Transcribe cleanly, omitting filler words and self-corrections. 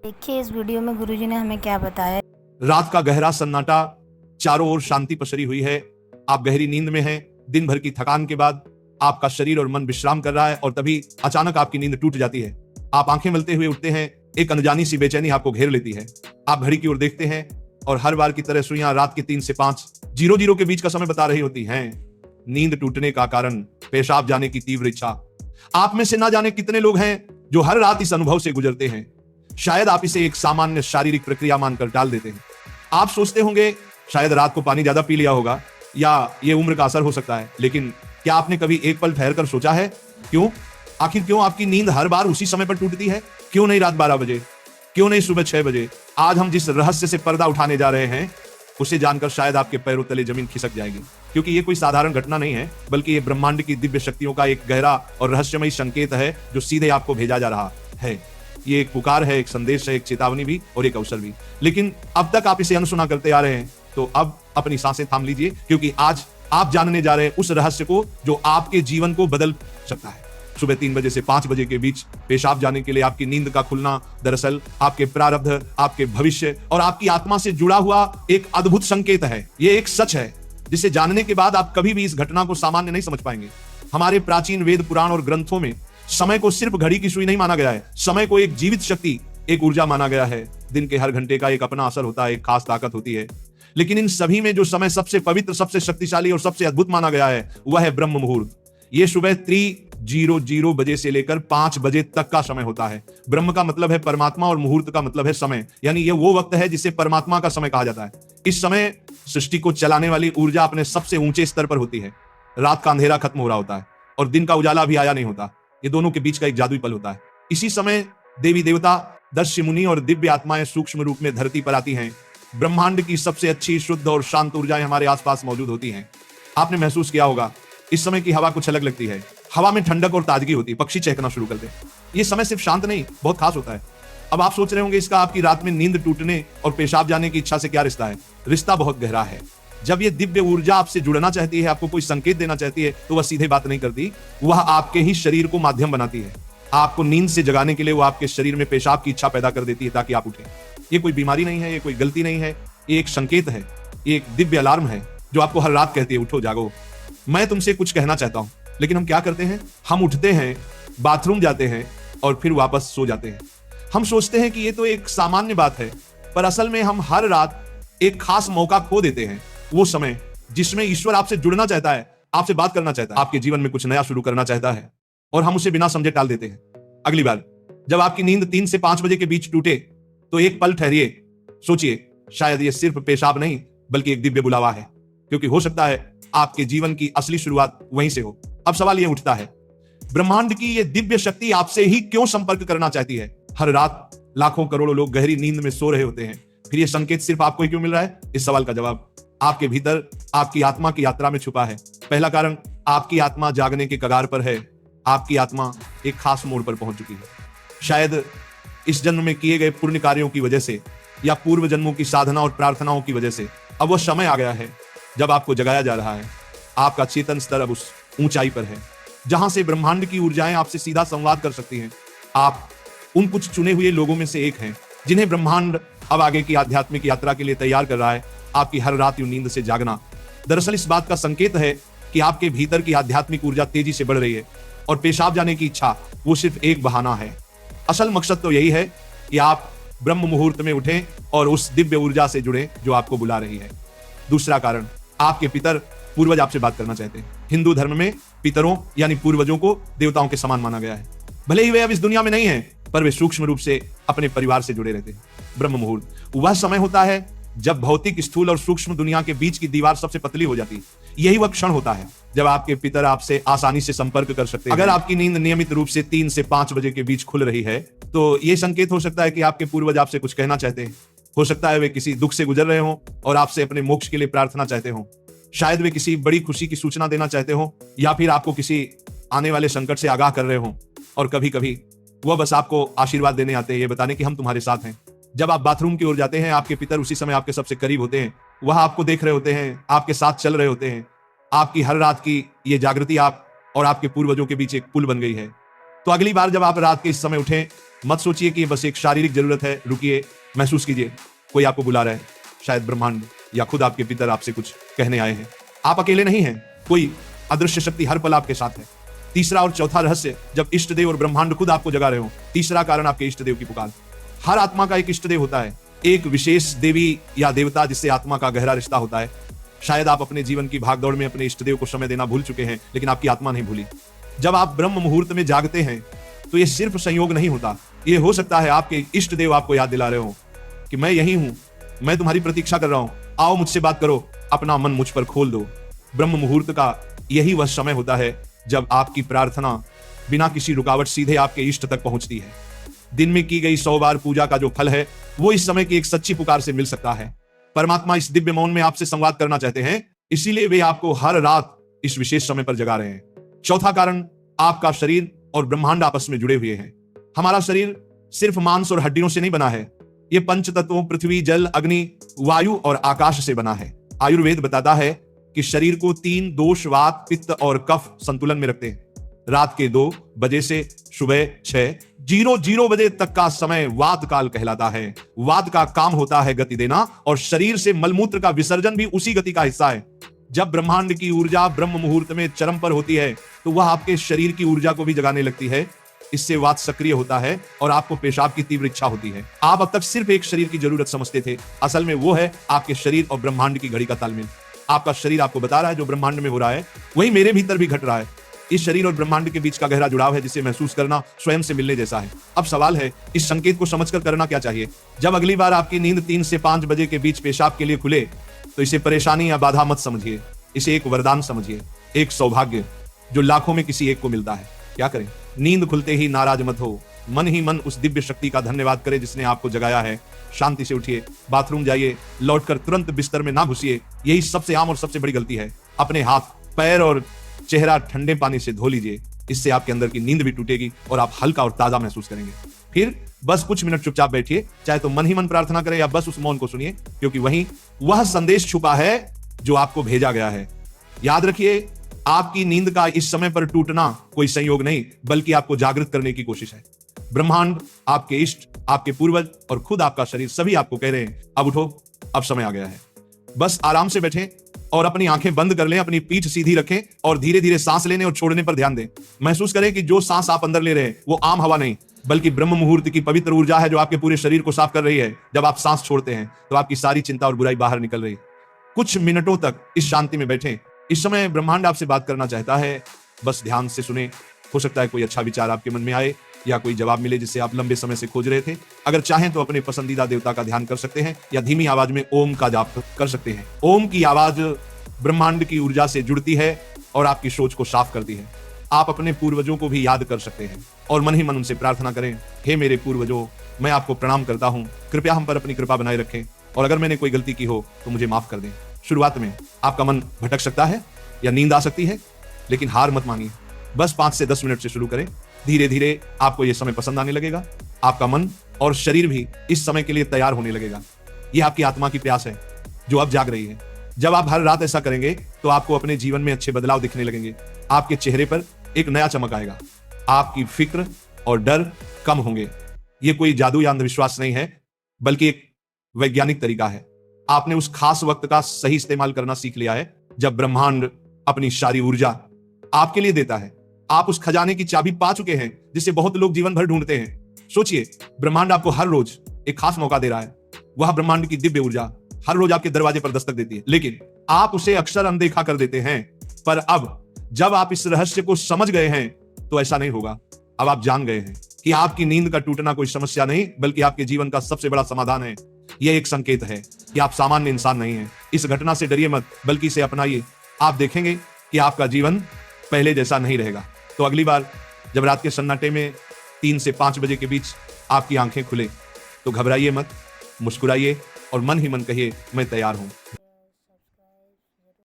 देखिए इस वीडियो में गुरुजी ने हमें क्या बताया। रात का गहरा सन्नाटा, चारों ओर शांति पसरी हुई है। आप गहरी नींद में हैं। दिन भर की थकान के बाद आपका शरीर और मन विश्राम कर रहा है और तभी अचानक आपकी नींद टूट जाती है। आप आंखें मलते हुए उठते हैं। एक अनजानी सी बेचैनी आपको घेर लेती है। आप घड़ी की ओर देखते हैं और हर बार की तरह सुइयां रात के 3 से 5:00 के बीच का समय बता रही होती हैं। नींद टूटने का कारण पेशाब जाने की तीव्र इच्छा। आप में से ना जाने कितने लोग हैं जो हर रात इस अनुभव से गुजरते हैं। शायद आप इसे एक सामान्य शारीरिक प्रक्रिया मानकर टाल देते हैं। आप सोचते होंगे शायद रात को पानी ज्यादा पी लिया होगा या ये उम्र का असर हो सकता है, लेकिन क्या आपने कभी एक पल ठहर कर सोचा है आखिर क्यों आपकी नींद हर बार उसी समय पर टूटती है? क्यों नहीं रात 12 बजे? क्यों नहीं सुबह 6 बजे? आज हम जिस रहस्य से पर्दा उठाने जा रहे हैं उसे जानकर शायद आपके पैरों तले जमीन खिसक जाएगी, क्योंकि ये कोई साधारण घटना नहीं है, बल्कि ये ब्रह्मांड की दिव्य शक्तियों का एक गहरा और रहस्यमयी संकेत है जो सीधे आपको भेजा जा रहा है। ये एक पुकार है, एक संदेश है, एक चेतावनी भी और एक अवसर भी। लेकिन अब तक आप इसे अनसुना करते आ रहे हैं, तो अब अपनी सांसें थाम लीजिए, क्योंकि आज आप जानने जा रहे हैं उस रहस्य को जो आपके जीवन को बदल सकता है। सुबह 3 बजे से 5 बजे के बीच पेशाब जाने के लिए आपकी नींद का खुलना दरअसल आपके प्रारब्ध, आपके भविष्य और आपकी आत्मा से जुड़ा हुआ एक अद्भुत संकेत है। ये एक सच है जिसे जानने के बाद आप कभी भी इस घटना को सामान्य नहीं समझ पाएंगे। हमारे प्राचीन वेद, पुराण और ग्रंथों में समय को सिर्फ घड़ी की सुई नहीं माना गया है। समय को एक जीवित शक्ति, एक ऊर्जा माना गया है। दिन के हर घंटे का एक अपना असर होता है, एक खास ताकत होती है। लेकिन इन सभी में जो समय सबसे पवित्र, सबसे शक्तिशाली और सबसे अद्भुत माना गया है वह है ब्रह्म मुहूर्त। ये सुबह 3:00 बजे से लेकर 5 बजे तक का समय होता है। ब्रह्म का मतलब है परमात्मा और मुहूर्त का मतलब है समय, यानी ये वो वक्त है जिसे परमात्मा का समय कहा जाता है। इस समय सृष्टि को चलाने वाली ऊर्जा अपने सबसे ऊंचे स्तर पर होती है। रात का अंधेरा खत्म हो रहा होता है और दिन का उजाला भी आया नहीं होता। ये दोनों के बीच का एक जादुई पल होता है। इसी समय देवी देवता, दर्शी मुनि और दिव्य आत्माएं सूक्ष्म रूप में धरती पर आती हैं। ब्रह्मांड की सबसे अच्छी, शुद्ध और शांत ऊर्जाएं हमारे आसपास मौजूद होती हैं। आपने महसूस किया होगा इस समय की हवा कुछ अलग लगती है। हवा में ठंडक और ताजगी होती है। पक्षी चहकना शुरू करते हैं। ये समय सिर्फ शांत नहीं, बहुत खास होता है। अब आप सोच रहे होंगे इसका आपकी रात में नींद टूटने और पेशाब जाने की इच्छा से क्या रिश्ता है? रिश्ता बहुत गहरा है। जब ये दिव्य ऊर्जा आपसे जुड़ना चाहती है, आपको कोई संकेत देना चाहती है, तो वह सीधे बात नहीं करती, वह आपके ही शरीर को माध्यम बनाती है। आपको नींद से जगाने के लिए वो आपके शरीर में पेशाब की इच्छा पैदा कर देती है ताकि आप उठें। ये कोई बीमारी नहीं है, ये कोई गलती नहीं है, ये एक संकेत है, ये एक दिव्य अलार्म है जो आपको हर रात कहती है उठो, जागो। मैं तुमसे कुछ कहना चाहता हूं। लेकिन हम क्या करते हैं? हम उठते हैं, बाथरूम जाते हैं और फिर वापस सो जाते हैं। हम सोचते हैं कि ये तो एक सामान्य बात है, पर असल में हम हर रात एक खास मौका खो देते हैं। वो समय जिसमें ईश्वर आपसे जुड़ना चाहता है, आपसे बात करना चाहता है, आपके जीवन में कुछ नया शुरू करना चाहता है, और हम उसे बिना समझे टाल देते हैं। अगली बार जब आपकी नींद 3 से 5 बजे के बीच टूटे तो एक पल ठहरिए, सोचिए, शायद ये सिर्फ पेशाब नहीं बल्कि एक दिव्य बुलावा है, क्योंकि हो सकता है आपके जीवन की असली शुरुआत वहीं से हो। अब सवाल यह उठता है, ब्रह्मांड की यह दिव्य शक्ति आपसे ही क्यों संपर्क करना चाहती है? हर रात लाखों करोड़ों लोग गहरी नींद में सो रहे होते हैं, फिर यह संकेत सिर्फ आपको ही क्यों मिल रहा है? इस सवाल का जवाब आपके भीतर, आपकी आत्मा की यात्रा में छुपा है। पहला कारण, आपकी आत्मा जागने के कगार पर है। आपकी आत्मा एक खास मोड़ पर पहुंच चुकी है। शायद इस जन्म में किए गए पुण्य कार्यों की वजह से या पूर्व जन्मों की साधना और प्रार्थनाओं की वजह से अब वह समय आ गया है जब आपको जगाया जा रहा है। आपका चेतन स्तर अब उस ऊंचाई पर है जहां से ब्रह्मांड की ऊर्जाएं आपसे सीधा संवाद कर सकती हैं। आप उन कुछ चुने हुए लोगों में से एक हैं जिन्हें ब्रह्मांड अब आगे की आध्यात्मिक यात्रा के लिए तैयार कर रहा है। आपकी हर रात यूं नींद से जागना दरअसल इस बात का संकेत है कि आपके भीतर की आध्यात्मिक ऊर्जा तेजी से बढ़ रही है और पेशाब जाने की इच्छा वो सिर्फ एक बहाना है। असल मकसद तो यही है कि आप ब्रह्म मुहूर्त में उठें और उस दिव्य ऊर्जा से जुड़ें जो आपको बुला रही है। दूसरा कारण, आपके पितर, पूर्वज आपसे बात करना चाहते हैं। हिंदू धर्म में पितरों यानी पूर्वजों को देवताओं के समान माना गया है। भले ही वे अब इस दुनिया में नहीं हैं, पर वे सूक्ष्म रूप से अपने परिवार से जुड़े रहते हैं। ब्रह्म मुहूर्त वह समय होता है जब भौतिक, स्थूल और सूक्ष्म दुनिया के बीच की दीवार सबसे पतली हो जाती है। यही वह क्षण होता है जब आपके पितर आपसे आसानी से संपर्क कर सकते हैं। अगर आपकी नींद नियमित रूप से 3 से 5 बजे के बीच खुल रही है तो यह संकेत हो सकता है कि आपके पूर्वज आपसे कुछ कहना चाहते हैं। हो सकता है वे किसी दुख से गुजर रहे हों और आपसे अपने मोक्ष के लिए प्रार्थना चाहते हों। शायद वे किसी बड़ी खुशी की सूचना देना चाहते हों या फिर आपको किसी आने वाले संकट से आगाह कर रहे हों। और कभी कभी वह बस आपको आशीर्वाद देने आते हैं, ये बताने कि हम तुम्हारे साथ हैं। जब आप बाथरूम की ओर जाते हैं, आपके पितर उसी समय आपके सबसे करीब होते हैं। वह आपको देख रहे होते हैं, आपके साथ चल रहे होते हैं। आपकी हर रात की ये जागृति आप और आपके पूर्वजों के बीच एक पुल बन गई है। तो अगली बार जब आप रात के इस समय उठें, मत सोचिए कि ये बस एक शारीरिक जरूरत है, रुकिए, महसूस कीजिए कोई आपको बुला रहा है, शायद ब्रह्मांड या खुद आपके पितर आपसे कुछ कहने आए हैं। आप अकेले नहीं हैं, कोई अदृश्य शक्ति हर पल आपके साथ है। तीसरा और चौथा रहस्य, जब इष्ट देव और ब्रह्मांड खुद आपको जगा रहे हो, तीसरा कारण आपके इष्ट देव की पुकार। हर आत्मा का एक इष्ट देव होता है, एक विशेष देवी या देवता जिससे आत्मा का गहरा रिश्ता होता है। शायद आप अपने जीवन की भागदौड़ में अपने इष्ट देव को समय देना भूल चुके हैं, लेकिन आपकी आत्मा नहीं भूली। जब आप ब्रह्म मुहूर्त में जागते हैं तो यह सिर्फ संयोग नहीं होता, यह हो सकता है आपके इष्ट देव आपको याद दिला रहे हो कि मैं यही हूं, मैं तुम्हारी प्रतीक्षा कर रहा हूं, आओ मुझसे बात करो, अपना मन मुझ पर खोल दो। ब्रह्म मुहूर्त का यही वह समय होता है जब आपकी प्रार्थना बिना किसी रुकावट सीधे आपके इष्ट तक पहुंचती है। दिन में की गई 100 बार पूजा का जो फल है वो इस समय की एक सच्ची पुकार से मिल सकता है। परमात्मा इस दिव्य मौन में आपसे संवाद करना चाहते हैं, इसीलिए वे आपको हर रात इस विशेष समय पर जगा रहे हैं। चौथा कारण, आपका शरीर और ब्रह्मांड आपस में जुड़े हुए हैं। हमारा शरीर सिर्फ मांस और हड्डियों से नहीं बना है, यह पंच तत्वों पृथ्वी, जल, अग्नि, वायु और आकाश से बना है। आयुर्वेद बताता है कि शरीर को 3 दोष, वात, पित्त और कफ संतुलन में रखते हैं। रात के 2 बजे से सुबह 6:00 बजे तक का समय वात काल कहलाता है। वात का काम होता है गति देना, और शरीर से मलमूत्र का विसर्जन भी उसी गति का हिस्सा है। जब ब्रह्मांड की ऊर्जा ब्रह्म मुहूर्त में चरम पर होती है तो वह आपके शरीर की ऊर्जा को भी जगाने लगती है। इससे वात सक्रिय होता है और आपको पेशाब की तीव्र इच्छा होती है। आप अब तक सिर्फ एक शरीर की जरूरत समझते थे, असल में वो है आपके शरीर और ब्रह्मांड की घड़ी का तालमेल। आपका शरीर आपको बता रहा है जो ब्रह्मांड में हो रहा है वही मेरे भीतर भी घट रहा है। इस शरीर और ब्रह्मांड के बीच का गहरा जुड़ाव है जिसे महसूस करना स्वयं से मिलने जैसा है। अब सवाल है, इस संकेत को समझकर करना क्या चाहिए। जब अगली बार आपकी नींद 3 से 5 बजे के बीच पेशाब के लिए खुले तो इसे परेशानी या बाधा मत समझिए, इसे एक वरदान समझिए, एक सौभाग्य जो लाखों में किसी एक को मिलता है। क्या करें? नींद खुलते ही नाराज मत हो, मन ही मन उस दिव्य शक्ति का धन्यवाद करें जिसने आपको जगाया है। शांति से उठिए, बाथरूम जाइए, लौटकर तुरंत बिस्तर में ना घुसिए, यही सबसे आम और सबसे बड़ी गलती है। अपने हाथ, पैर और चेहरा ठंडे पानी से धो लीजिए, इससे आपके अंदर की नींद भी टूटेगी और आप हल्का और ताजा महसूस करेंगे। फिर बस कुछ मिनट चुपचाप बैठिए, चाहे तो मन ही मन प्रार्थना करें या बस उस मौन को सुनिए, क्योंकि वहीं वह संदेश छुपा है जो आपको भेजा गया है। याद रखिए, आपकी नींद का इस समय पर टूटना कोई संयोग नहीं, बल्कि आपको जागृत करने की कोशिश है। ब्रह्मांड, आपके इष्ट, आपके पूर्वज और खुद आपका शरीर सभी आपको कह रहे हैं, अब उठो, अब समय आ गया है। बस आराम से बैठें और अपनी आंखें बंद कर लें, अपनी पीठ सीधी रखें और धीरे धीरे सांस लेने और छोड़ने पर ध्यान दें। महसूस करें कि जो सांस आप अंदर ले रहे हैं वो आम हवा नहीं, बल्कि ब्रह्म मुहूर्त की पवित्र ऊर्जा है जो आपके पूरे शरीर को साफ कर रही है। जब आप सांस छोड़ते हैं तो आपकी सारी चिंता और बुराई बाहर निकल रही है। कुछ मिनटों तक इस शांति में बैठें। इस समय ब्रह्मांड आपसे बात करना चाहता है, बस ध्यान से सुने। हो सकता है कोई अच्छा विचार आपके मन में आए या कोई जवाब मिले जिसे आप लंबे समय से खोज रहे थे। अगर चाहें तो अपने पसंदीदा देवता का ध्यान कर सकते हैं या धीमी आवाज में ओम का जाप कर सकते हैं। ओम की आवाज ब्रह्मांड की ऊर्जा से जुड़ती है और आपकी सोच को साफ करती है। आप अपने पूर्वजों को भी याद कर सकते हैं और मन ही मन उनसे प्रार्थना करें, हे मेरे पूर्वजों, मैं आपको प्रणाम करता हूं, कृपया हम पर अपनी कृपा बनाए रखें और अगर मैंने कोई गलती की हो तो मुझे माफ कर दें। शुरुआत में आपका मन भटक सकता है या नींद आ सकती है, लेकिन हार मत मानिए। बस 5 से 10 मिनट से शुरू करें। धीरे धीरे आपको यह समय पसंद आने लगेगा। आपका मन और शरीर भी इस समय के लिए तैयार होने लगेगा। यह आपकी आत्मा की प्यास है जो अब जाग रही है। जब आप हर रात ऐसा करेंगे तो आपको अपने जीवन में अच्छे बदलाव दिखने लगेंगे। आपके चेहरे पर एक नया चमक आएगा। आपकी फिक्र और डर कम होंगे। यह कोई जादू या अंधविश्वास नहीं है, बल्कि एक वैज्ञानिक तरीका है। आपने उस खास वक्त का सही इस्तेमाल करना सीख लिया है जब ब्रह्मांड अपनी सारी ऊर्जा आपके लिए देता है। आप उस खजाने की चाबी पा चुके हैं जिसे बहुत लोग जीवन भर ढूंढते हैं। सोचिए, ब्रह्मांड आपको हर रोज एक खास मौका दे रहा है। वह ब्रह्मांड की दिव्य ऊर्जा हर रोज आपके दरवाजे पर दस्तक देती है, लेकिन आप उसे अक्सर अनदेखा कर देते हैं। पर अब जब आप इस रहस्य को समझ गए हैं तो ऐसा नहीं होगा। अब आप जान गए हैं कि आपकी नींद का टूटना कोई समस्या नहीं, बल्कि आपके जीवन का सबसे बड़ा समाधान है। यह एक संकेत है कि आप सामान्य इंसान नहीं हैं। इस घटना से डरिए मत, बल्कि इसे अपनाइए। आप देखेंगे कि आपका जीवन पहले जैसा नहीं रहेगा। तो अगली बार जब रात के सन्नाटे में 3 से 5 बजे के बीच आपकी आंखें खुले तो घबराइए मत, मुस्कुराइए और मन ही मन कहिए, मैं तैयार हूं।